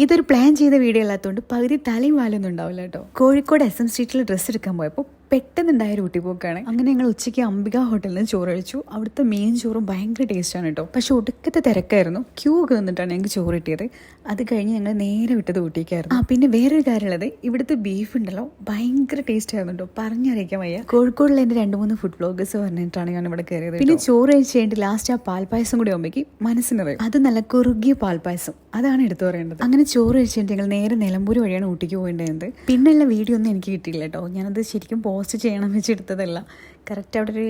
ഇതൊരു പ്ലാൻ ചെയ്ത വീഡിയോ അല്ലാത്തതുകൊണ്ട് പകുതി തലയും വാലൊന്നും ഉണ്ടാവില്ല കേട്ടോ. കോഴിക്കോട് SM സ്ട്രീറ്റിൽ ഡ്രസ്സ് എടുക്കാൻ പോയപ്പോൾ പെട്ടെന്നുണ്ടായ ഒരു ഊട്ടിപ്പോക്കാണ്. അങ്ങനെ ഞങ്ങൾ ഉച്ചയ്ക്ക് അംബിക ഹോട്ടലിൽ നിന്ന് ചോറ് കഴിച്ചു. അവിടുത്തെ മീൻ ചോറും ഭയങ്കര ടേസ്റ്റാണ് കേട്ടോ. പക്ഷെ ഒടുക്കത്തെ തിരക്കായിരുന്നു. ക്യൂ ഒക്കെ നിന്നിട്ടാണ് ഞങ്ങൾക്ക് ചോറ് കിട്ടിയത്. അത് കഴിഞ്ഞ് ഞങ്ങൾ നേരെ വിട്ടത് ഊട്ടിക്കായിരുന്നു. പിന്നെ വേറൊരു കാര്യമുള്ളത്, ഇവിടുത്തെ ബീഫ് ഉണ്ടല്ലോ ഭയങ്കര ടേസ്റ്റ് ആയിരുന്നു കേട്ടോ, പറഞ്ഞറിയിക്കാൻ വയ്യ. കോഴിക്കോടുള്ള എൻ്റെ 2-3 ഫുഡ് ബ്ലോഗേഴ്സ് പറഞ്ഞിട്ടാണ് ഞാൻ ഇവിടെ കയറിയത്. പിന്നെ ചോറ് കഴിച്ച് കഴിഞ്ഞിട്ട് ലാസ്റ്റ് ആ പാൽപ്പായസം കൂടി ആകുമ്പോഴേക്ക് മനസ്സിനറിയും. അത് നല്ല കുറുകിയ പാൽപ്പായസം, അതാണ് എടുത്തു പറയേണ്ടത്. അങ്ങനെ ചോറ് കഴിച്ചിട്ട് ഞങ്ങൾ നേരെ നിലമ്പൂർ വഴിയാണ് ഊട്ടിക്ക് പോകേണ്ടത്. പിന്നെയുള്ള വീഡിയോ ഒന്നും എനിക്ക് കിട്ടിയില്ല കേട്ടോ. ഞാനത് ശരിക്കും പോസ്റ്റ് ചെയ്യണം വെച്ചെടുത്തതല്ല. കറക്റ്റ് അവിടെ ഒരു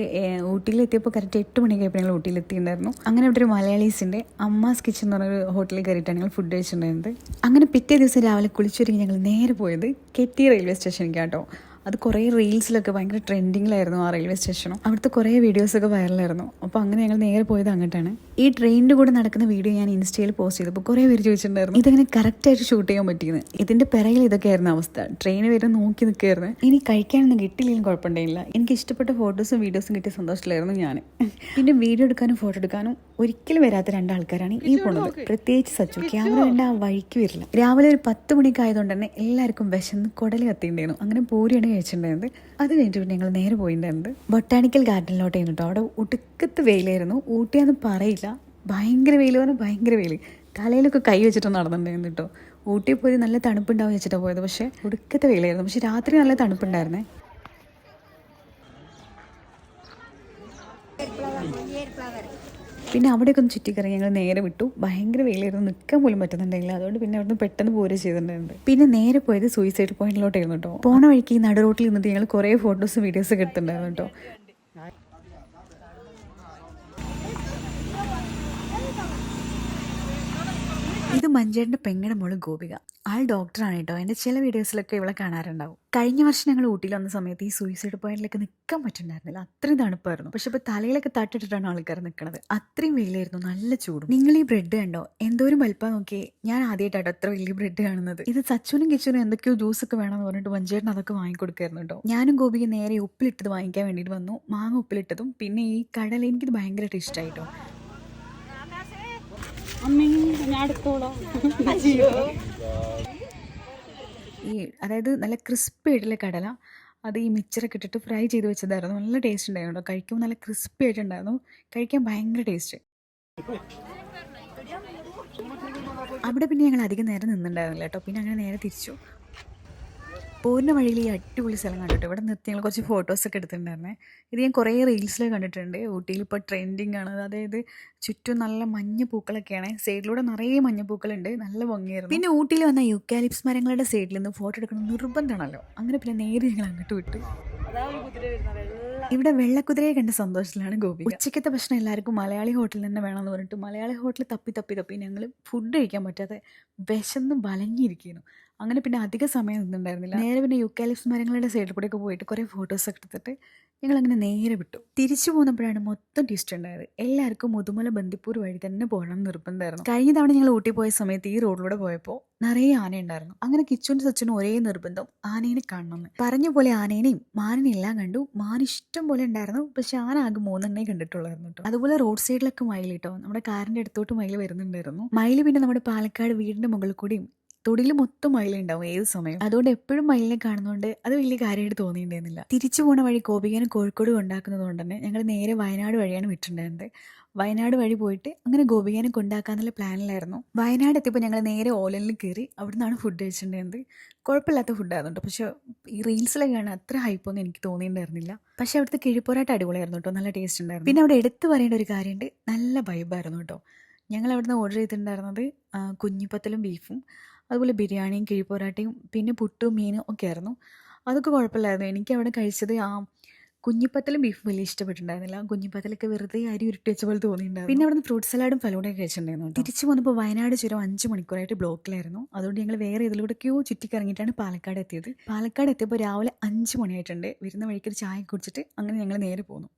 ഊട്ടിയിലെത്തിയപ്പോൾ കറക്റ്റ് 8 മണിക്കായപ്പോൾ ഞങ്ങൾ ഊട്ടിയിലെത്തിയിട്ടുണ്ടായിരുന്നു. അങ്ങനെ അവിടെ ഒരു മലയാളീസിൻ്റെ അമ്മാസ് കിച്ചൻ എന്ന് പറഞ്ഞൊരു ഹോട്ടലിൽ കയറിയിട്ടാണ് ഞങ്ങൾ ഫുഡ് കഴിച്ചിട്ടുണ്ടായിരുന്നത്. അങ്ങനെ പിറ്റേ ദിവസം രാവിലെ കുളിച്ചൊരുങ്ങി ഞങ്ങൾ നേരെ പോയത് കെട്ടി റെയിൽവേ സ്റ്റേഷനിലേക്ക് കേട്ടോ. അത് കുറേ റീൽസിലൊക്കെ ഭയങ്കര ട്രെൻഡിങ്ങിലായിരുന്നു ആ റെയിൽവേ സ്റ്റേഷനും. അവിടുത്തെ കുറേ വീഡിയോസൊക്കെ വൈറലായിരുന്നു. അപ്പോൾ അങ്ങനെ ഞങ്ങൾ നേരെ പോയത് അങ്ങോട്ടാണ്. ഈ ട്രെയിനിൻ്റെ കൂടെ നടക്കുന്ന വീഡിയോ ഞാൻ ഇൻസ്റ്റയിൽ പോസ്റ്റ് ചെയ്തപ്പോൾ കുറേ പേര് ചോദിച്ചിട്ടുണ്ടായിരുന്നു ഇതെങ്ങനെ കറക്റ്റായിട്ട് ഷൂട്ട് ചെയ്യാൻ പറ്റിയെന്ന്. ഇതിൻ്റെ പിറകിൽ ഇതൊക്കെയായിരുന്നു അവസ്ഥ. ട്രെയിൻ വരെ നോക്കി നിൽക്കുകയായിരുന്നു. ഇനി കഴിക്കാനൊന്നും കിട്ടിയില്ലെങ്കിലും കുഴപ്പമുണ്ടായില്ല. എനിക്ക് ഇഷ്ടപ്പെട്ട ഫോട്ടോസും വീഡിയോസും കിട്ടിയ സന്തോഷത്തിലായിരുന്നു ഞാൻ. പിന്നെ വീഡിയോ എടുക്കാനും ഫോട്ടോ എടുക്കാനും ഒരിക്കലും വരാത്ത 2 ആൾക്കാരാണ് ഈ പോണത്. പ്രത്യേകിച്ച് സച്ചു. ക്യാമറ കണ്ട ആ വഴിക്ക് വരില്ല. രാവിലെ ഒരു 10 മണിക്ക് ആയതുകൊണ്ട് തന്നെ എല്ലാവർക്കും വിശന്ന് കുടൽ കത്തിയിട്ടുണ്ടായിരുന്നു. അങ്ങനെ പൂരിയാണ് കഴിച്ചിട്ടുണ്ടായിരുന്നത്. അത് കഴിഞ്ഞിട്ട് പിന്നെ ഞങ്ങൾ നേരെ പോയിട്ടുണ്ടായിരുന്നത് ബൊട്ടാണിക്കൽ ഗാർഡനിലോട്ടായിരുന്നു കേട്ടോ. അവിടെ ഒടുക്കത്ത് വെയിലായിരുന്നു. ഊട്ടിയാന്ന് പറയില്ല, ഭയങ്കര വെയിൽ പറഞ്ഞാൽ ഭയങ്കര വെയിൽ. തലയിലൊക്കെ കൈ വെച്ചിട്ട് നടന്നിട്ടുണ്ടായിരുന്നു കേട്ടോ. ഊട്ടിയിൽ പോയി നല്ല തണുപ്പുണ്ടാവും വെച്ചിട്ടാണ് പോയത്. പക്ഷേ ഒടുക്കത്തെ വെയിലായിരുന്നു. പക്ഷെ രാത്രി നല്ല തണുപ്പുണ്ടായിരുന്നേ. പിന്നെ അവിടെയൊക്കെ ഒന്ന് ചുറ്റിക്കറങ്ങി ഞങ്ങൾ നേരെ വിട്ടു. ഭയങ്കര വെയിലായിരുന്നു, നിൽക്കാൻ പോലും പറ്റുന്നുണ്ടായില്ല. അതുകൊണ്ട് പിന്നെ അവിടുന്ന് പെട്ടെന്ന് പോരുക ചെയ്തിട്ടുണ്ടായിരുന്നു. പിന്നെ നേരെ പോയത് സൂയിസൈഡ് പോയിന്റിലോട്ടായിരുന്നു കേട്ടോ. പോണ വഴിക്ക് ഈ നട റോട്ടിൽ നിന്നിട്ട് ഞങ്ങൾ കുറേ ഫോട്ടോസും വീഡിയോസൊക്കെ എടുത്തിട്ടുണ്ടായിരുന്നു കേട്ടോ. ഇത് മഞ്ചേട്ടൻ്റെ പെങ്ങടെ മോള് ഗോപിക. ആൾ ഡോക്ടറാണ് കേട്ടോ. എൻ്റെ ചില വീഡിയോസിലൊക്കെ ഇവളെ കാണാറുണ്ടാവും. കഴിഞ്ഞ വർഷം ഞങ്ങൾ ഊട്ടിയിൽ വന്ന സമയത്ത് ഈ സൂയിസൈഡ് പോയിന്റിലൊക്കെ നിൽക്കാൻ പറ്റുന്നുണ്ടായിരുന്നില്ല, അത്രയും തണുപ്പായിരുന്നു. പക്ഷെ ഇപ്പോൾ തലയിലൊക്കെ തട്ടിട്ടിട്ടാണ് ആൾക്കാർ നിൽക്കുന്നത്. അത്രയും വെയിലായിരുന്നു, നല്ല ചൂടും. നിങ്ങൾ ഈ ബ്രെഡ് കണ്ടോ, എന്തോരം വലിപ്പം നോക്കിയേ. ഞാൻ ആദ്യമായിട്ടാട്ടോ അത്ര വലിയ ബ്രെഡ് കാണുന്നത്. ഇത് സച്ചുനും കിച്ചുനും എന്തൊക്കെയോ ജ്യൂസൊക്കെ വേണമെന്ന് പറഞ്ഞിട്ട് മഞ്ചേട്ടൻ അതൊക്കെ വാങ്ങിക്കൊടുക്കായിരുന്നു കേട്ടോ. ഞാനും ഗോപിക്ക് നേരെ ഉപ്പിലിട്ടത് വാങ്ങിക്കാൻ വേണ്ടിയിട്ട് വന്നു. മാങ്ങ ഉപ്പിലിട്ടതും പിന്നെ ഈ കടല, എനിക്കിത് ഭയങ്കരമായിട്ട് ഇഷ്ടമായിട്ടോ. ഈ അതായത് നല്ല ക്രിസ്പി ആയിട്ടുള്ള കടല, അത് ഈ മിക്സറൊക്കെ ഇട്ടിട്ട് ഫ്രൈ ചെയ്ത് വെച്ചതായിരുന്നു. നല്ല ടേസ്റ്റ് ഉണ്ടായിരുന്നു കേട്ടോ. കഴിക്കുമ്പോൾ നല്ല ക്രിസ്പി ആയിട്ടുണ്ടായിരുന്നു. കഴിക്കാൻ ഭയങ്കര ടേസ്റ്റ്. അവിടെ പിന്നെ ഞങ്ങൾ അധികം നേരം നിന്നുണ്ടായിരുന്നില്ല കേട്ടോ. പിന്നെ അങ്ങനെ നേരെ തിരിച്ചു. പോരുന്ന വഴിയിൽ ഈ അടിപൊളി സ്ഥലം കണ്ടിട്ട് ഇവിടെ നിർത്തി ഞങ്ങൾ കുറച്ച് ഫോട്ടോസൊക്കെ എടുത്തിട്ടുണ്ടായിരുന്നേ. ഇത് ഞാൻ കുറേ റീൽസിൽ കണ്ടിട്ടുണ്ട്. ഊട്ടിയിൽ ഇപ്പോൾ ട്രെൻഡിങ് ആണ്. അതായത് ചുറ്റും നല്ല മഞ്ഞ പൂക്കളൊക്കെയാണ്. സൈഡിലൂടെ നിറയെ മഞ്ഞപ്പൂക്കളുണ്ട്, നല്ല ഭംഗിയായിരുന്നു. പിന്നെ ഊട്ടിയിൽ വന്ന യൂക്കാലിപ്സ് മരങ്ങളുടെ സൈഡിൽ നിന്ന് ഫോട്ടോ എടുക്കണം നിർബന്ധമാണല്ലോ. അങ്ങനെ പിന്നെ നേരെ ഞങ്ങൾ അങ്ങോട്ട് വിട്ടു. ഇവിടെ വെള്ളക്കുതിരയെ കണ്ട സന്തോഷത്തിലാണ് ഗോപി. ഉച്ചയ്ക്കത്തെ ഭക്ഷണം എല്ലാവർക്കും മലയാളി ഹോട്ടലിൽ തന്നെ വേണമെന്ന് പറഞ്ഞിട്ട് മലയാളി ഹോട്ടലിൽ തപ്പി ഞങ്ങൾ ഫുഡ് കഴിക്കാൻ പറ്റാതെ വിശന്ന് വലഞ്ഞിരിക്കുന്നു. അങ്ങനെ പിന്നെ അധിക സമയം നിന്നുണ്ടായിരുന്നില്ല. നേരെ പിന്നെ യൂക്കാലിപ്സ് മരങ്ങളുടെ സൈഡിൽ കൂടെയൊക്കെ പോയിട്ട് കുറേ ഫോട്ടോസൊക്കെ എടുത്തിട്ട് ഞങ്ങളങ്ങനെ നേരെ വിട്ടു. തിരിച്ചു പോകുന്നപ്പോഴാണ് മൊത്തം ട്വിസ്റ്റ് ഉണ്ടായത്. എല്ലാവർക്കും മുതുമല ബന്ദിപ്പൂർ വഴി തന്നെ പോകണം നിർബന്ധമായിരുന്നു. കഴിഞ്ഞ തവണ ഞങ്ങൾ ഊട്ടി പോയ സമയത്ത് ഈ റോഡിലൂടെ പോയപ്പോൾ നിറയെ ആന ഉണ്ടായിരുന്നു. അങ്ങനെ കിച്ചുനും സച്ചിനും ഒരേ നിർബന്ധം, ആനേനെ കാണണമെന്ന്. പറഞ്ഞ പോലെ ആനേനെയും മാനിനെയും എല്ലാം കണ്ടു. മാൻ ഇഷ്ടം പോലെ ഉണ്ടായിരുന്നു. പക്ഷെ ആന ആകെ 3 കണ്ടിട്ടുള്ളായിരുന്നു കേട്ടോ. അതുപോലെ റോഡ് സൈഡിലൊക്കെ മയിൽ കേട്ടോ. നമ്മുടെ കാറിന്റെ അടുത്തോട്ട് മയിൽ വരുന്നുണ്ടായിരുന്നു. മയിൽ പിന്നെ നമ്മുടെ പാലക്കാട് വീടിന്റെ മുകളിൽ കൂടിയും തൊടിയിൽ മൊത്തം മയിലുണ്ടാവും ഏത് സമയം. അതുകൊണ്ട് എപ്പോഴും മയിലിനെ കാണുന്നതുകൊണ്ട് അത് വലിയ കാര്യമായിട്ട് തോന്നിയിട്ടുണ്ടായിരുന്നില്ല. തിരിച്ചു പോണ വഴി ഗോപികനും കോഴിക്കോട് കൊണ്ടാക്കുന്നത് കൊണ്ട് തന്നെ ഞങ്ങൾ നേരെ വയനാട് വഴിയാണ് വിട്ടിട്ടുണ്ടായിരുന്നത്. വയനാട് വഴി പോയിട്ട് അങ്ങനെ ഗോപികനെ കൊണ്ടാക്കാന്നുള്ള പ്ലാനിലായിരുന്നു. വയനാട് എത്തിയപ്പോൾ ഞങ്ങൾ നേരെ ഓലനിൽ കയറി അവിടെ നിന്നാണ് ഫുഡ് കഴിച്ചിട്ടുണ്ടായിരുന്നത്. കുഴപ്പമില്ലാത്ത ഫുഡായിരുന്നു പക്ഷെ ഈ റീൽസിലൊക്കെയാണ് അത്ര ഹൈപ്പൊന്നും എനിക്ക് തോന്നിയിട്ടുണ്ടായിരുന്നില്ല. പക്ഷെ അവിടുത്തെ കിഴിപ്പൊറാട്ട അടിപൊളിയായിരുന്നു കേട്ടോ, നല്ല ടേസ്റ്റ് ഉണ്ടായിരുന്നു. പിന്നെ അവിടെ എടുത്തു പറയേണ്ട ഒരു കാര്യമുണ്ട്, നല്ല വൈബായിരുന്നു കേട്ടോ. ഞങ്ങൾ അവിടുന്ന് ഓർഡർ ചെയ്തിട്ടുണ്ടായിരുന്നത് കുഞ്ഞിപ്പത്തലും ബീഫും അതുപോലെ ബിരിയാണിയും കിഴിപ്പൊറാട്ടയും പിന്നെ പുട്ടും മീനും ഒക്കെ ആയിരുന്നു. അതൊക്കെ കുഴപ്പമില്ലായിരുന്നു. എനിക്ക് അവിടെ കഴിച്ചത് ആ കുഞ്ഞിപ്പത്തലും ബീഫും വലിയ ഇഷ്ടപ്പെട്ടിട്ടുണ്ടായിരുന്നില്ല. കുഞ്ഞിപ്പത്തലൊക്കെ വെറുതെ അരി ഉരുട്ടി വെച്ച പോലെ തോന്നിയിട്ടുണ്ടായിരുന്നു. പിന്നെ അവിടുന്ന് ഫ്രൂട്ട് സലാഡും ഫലൂഡയൊക്കെ കഴിച്ചിട്ടുണ്ടായിരുന്നു. തിരിച്ചു വന്നപ്പോൾ വയനാട് ചുരം 5 മണിക്കൂറായിട്ട് ബ്ലോക്കിലായിരുന്നു. അതുകൊണ്ട് ഞങ്ങൾ വേറെ ഇതിലൂടെ ചുറ്റിക്കറങ്ങിയിട്ടാണ് പാലക്കാട് എത്തിയത്. പാലക്കാട് എത്തിയപ്പോൾ രാവിലെ 5 മണിയായിട്ടുണ്ട്. വരുന്ന വഴിക്കൊരു ചായ കുടിച്ചിട്ട് അങ്ങനെ ഞങ്ങൾ നേരെ പോന്നു.